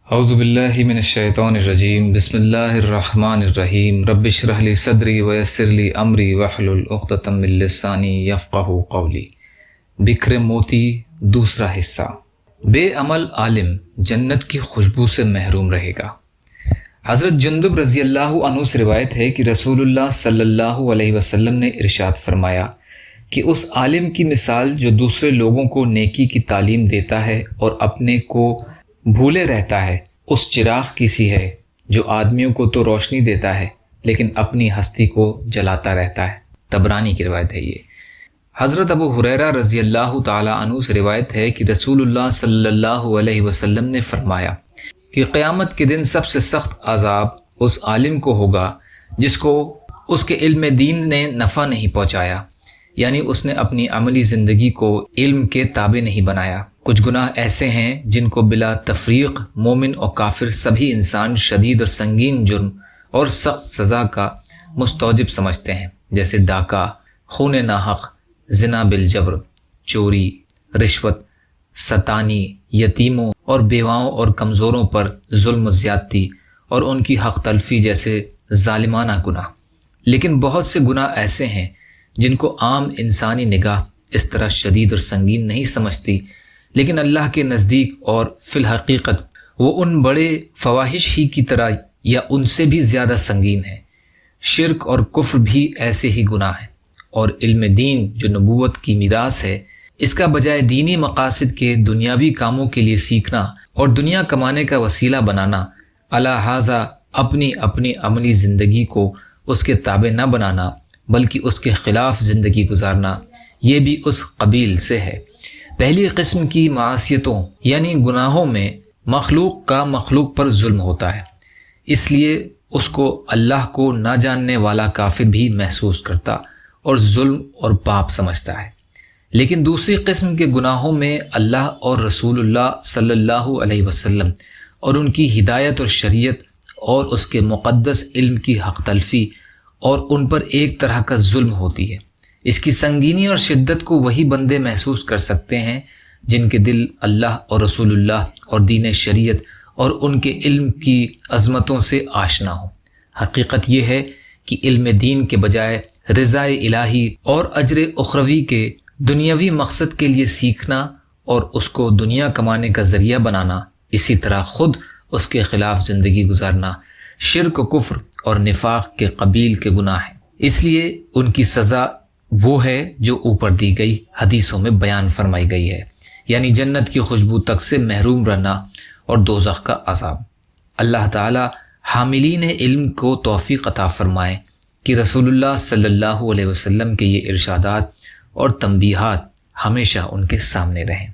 اعوذ باللہ من الشیطان الرجیم بسم اللہ الرحمن الرحیم رب اشرح لی صدری ویسر لی امری واحلل عقدۃ من لسانی یفقہوا قولی۔ بکھر موتی دوسرا حصہ۔ بے عمل عالم جنت کی خوشبو سے محروم رہے گا۔ حضرت جندب رضی اللہ عنہ سے روایت ہے کہ رسول اللہ صلی اللہ علیہ وسلم نے ارشاد فرمایا کہ اس عالم کی مثال جو دوسرے لوگوں کو نیکی کی تعلیم دیتا ہے اور اپنے کو بھولے رہتا ہے، اس چراغ کی سی ہے جو آدمیوں کو تو روشنی دیتا ہے لیکن اپنی ہستی کو جلاتا رہتا ہے۔ طبرانی کی روایت ہے یہ۔ حضرت ابو ہریرہ رضی اللہ تعالی عنہ سے روایت ہے کہ رسول اللہ صلی اللہ علیہ وسلم نے فرمایا کہ قیامت کے دن سب سے سخت عذاب اس عالم کو ہوگا جس کو اس کے علم دین نے نفع نہیں پہنچایا، یعنی اس نے اپنی عملی زندگی کو علم کے تابع نہیں بنایا۔ کچھ گناہ ایسے ہیں جن کو بلا تفریق مومن اور کافر سبھی انسان شدید اور سنگین جرم اور سخت سزا کا مستوجب سمجھتے ہیں، جیسے ڈاکہ، خون ناحق، زنا بالجبر، چوری، رشوت، ستانی، یتیموں اور بیواؤں اور کمزوروں پر ظلم و زیادتی اور ان کی حق تلفی جیسے ظالمانہ گناہ۔ لیکن بہت سے گناہ ایسے ہیں جن کو عام انسانی نگاہ اس طرح شدید اور سنگین نہیں سمجھتی، لیکن اللہ کے نزدیک اور فی الحقیقت وہ ان بڑے فواحش ہی کی طرح یا ان سے بھی زیادہ سنگین ہیں۔ شرک اور کفر بھی ایسے ہی گناہ ہیں، اور علم دین جو نبوت کی میراث ہے، اس کا بجائے دینی مقاصد کے دنیاوی کاموں کے لیے سیکھنا اور دنیا کمانے کا وسیلہ بنانا، لہٰذا اپنی عملی زندگی کو اس کے تابع نہ بنانا بلکہ اس کے خلاف زندگی گزارنا، یہ بھی اس قبیل سے ہے۔ پہلی قسم کی معاصیتوں یعنی گناہوں میں مخلوق کا مخلوق پر ظلم ہوتا ہے، اس لیے اس کو اللہ کو نہ جاننے والا کافر بھی محسوس کرتا اور ظلم اور پاپ سمجھتا ہے۔ لیکن دوسری قسم کے گناہوں میں اللہ اور رسول اللہ صلی اللہ علیہ وسلم اور ان کی ہدایت اور شریعت اور اس کے مقدس علم کی حق تلفی اور ان پر ایک طرح کا ظلم ہوتی ہے۔ اس کی سنگینی اور شدت کو وہی بندے محسوس کر سکتے ہیں جن کے دل اللہ اور رسول اللہ اور دین شریعت اور ان کے علم کی عظمتوں سے آشنا ہو۔ حقیقت یہ ہے کہ علم دین کے بجائے رضائے الہی اور اجر اخروی کے دنیاوی مقصد کے لیے سیکھنا اور اس کو دنیا کمانے کا ذریعہ بنانا، اسی طرح خود اس کے خلاف زندگی گزارنا، شرک و کفر اور نفاق کے قبیل کے گناہ ہیں۔ اس لیے ان کی سزا وہ ہے جو اوپر دی گئی حدیثوں میں بیان فرمائی گئی ہے، یعنی جنت کی خوشبو تک سے محروم رہنا اور دوزخ کا عذاب۔ اللہ تعالی حاملین علم کو توفیق عطا فرمائے کہ رسول اللہ صلی اللہ علیہ وسلم کے یہ ارشادات اور تنبیہات ہمیشہ ان کے سامنے رہیں۔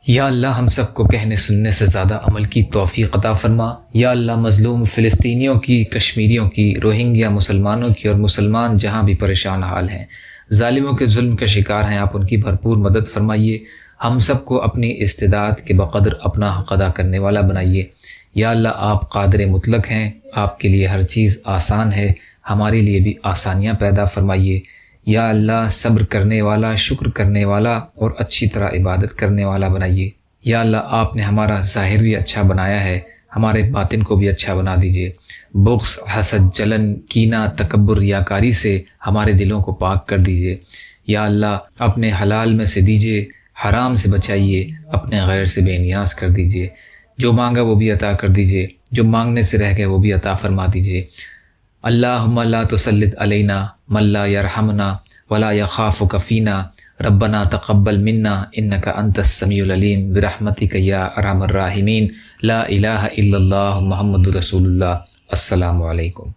یا اللہ ہم سب کو کہنے سننے سے زیادہ عمل کی توفیق عطا فرما۔ یا اللہ مظلوم فلسطینیوں کی، کشمیریوں کی، روہنگیا مسلمانوں کی اور مسلمان جہاں بھی پریشان حال ہیں، ظالموں کے ظلم کا شکار ہیں، آپ ان کی بھرپور مدد فرمائیے۔ ہم سب کو اپنی استعداد کے بقدر اپنا حق ادا کرنے والا بنائیے۔ یا اللہ آپ قادر مطلق ہیں، آپ کے لیے ہر چیز آسان ہے، ہمارے لیے بھی آسانیاں پیدا فرمائیے۔ یا اللہ صبر کرنے والا، شکر کرنے والا اور اچھی طرح عبادت کرنے والا بنائیے۔ یا اللہ آپ نے ہمارا ظاہر بھی اچھا بنایا ہے، ہمارے باطن کو بھی اچھا بنا دیجیے۔ بغض، حسد، جلن، کینہ، تکبر، ریاکاری سے ہمارے دلوں کو پاک کر دیجیے۔ یا اللہ اپنے حلال میں سے دیجیے، حرام سے بچائیے، اپنے غیر سے بے نیاز کر دیجیے۔ جو مانگا وہ بھی عطا کر دیجیے، جو مانگنے سے رہ گئے وہ بھی عطا فرما دیجیے۔ اللہم لا تسلط علینا من لا یرحمنا ولا یخافک فینا ربنا تقبل منا انک انت السمیع العلیم برحمتک یا ارحم الراحمین۔ لا الہ الا اللہ محمد رسول اللہ۔ السلام علیکم۔